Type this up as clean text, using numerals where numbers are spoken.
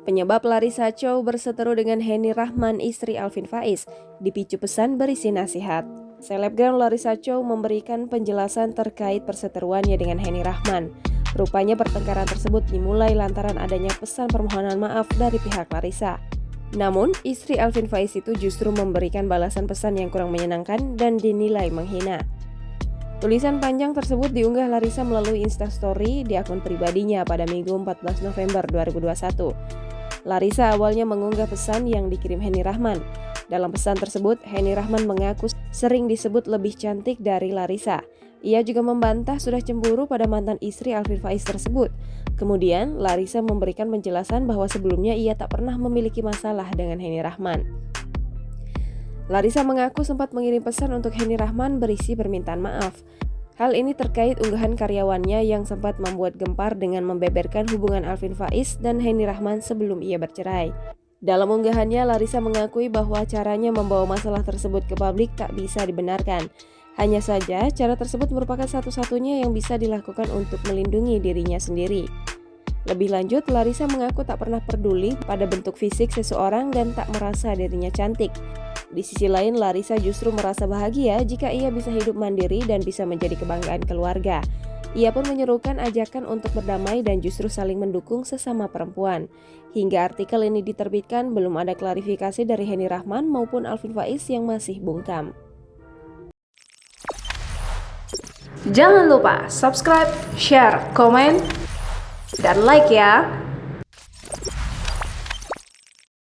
Penyebab Larissa Chow berseteru dengan Henny Rahman, istri Alvin Faiz, dipicu pesan berisi nasihat. Selebgram Larissa Chow memberikan penjelasan terkait perseteruannya dengan Henny Rahman. Rupanya pertengkaran tersebut dimulai lantaran adanya pesan permohonan maaf dari pihak Larissa. Namun, istri Alvin Faiz itu justru memberikan balasan pesan yang kurang menyenangkan dan dinilai menghina. Tulisan panjang tersebut diunggah Larissa melalui Instastory di akun pribadinya pada Minggu 14 November 2021. Larissa awalnya mengunggah pesan yang dikirim Henny Rahman. Dalam pesan tersebut, Henny Rahman mengaku sering disebut lebih cantik dari Larissa. Ia juga membantah sudah cemburu pada mantan istri Alvin Faiz tersebut. Kemudian, Larissa memberikan penjelasan bahwa sebelumnya ia tak pernah memiliki masalah dengan Henny Rahman. Larissa mengaku sempat mengirim pesan untuk Henny Rahman berisi permintaan maaf. Hal ini terkait unggahan karyawannya yang sempat membuat gempar dengan membeberkan hubungan Alvin Faiz dan Henny Rahman sebelum ia bercerai. Dalam unggahannya, Larissa mengakui bahwa caranya membawa masalah tersebut ke publik tak bisa dibenarkan. Hanya saja, cara tersebut merupakan satu-satunya yang bisa dilakukan untuk melindungi dirinya sendiri. Lebih lanjut, Larissa mengaku tak pernah peduli pada bentuk fisik seseorang dan tak merasa dirinya cantik. Di sisi lain, Larissa justru merasa bahagia jika ia bisa hidup mandiri dan bisa menjadi kebanggaan keluarga. Ia pun menyerukan ajakan untuk berdamai dan justru saling mendukung sesama perempuan. Hingga artikel ini diterbitkan, belum ada klarifikasi dari Henny Rahman maupun Alvin Faiz yang masih bungkam. Jangan lupa subscribe, share, komen, dan like ya!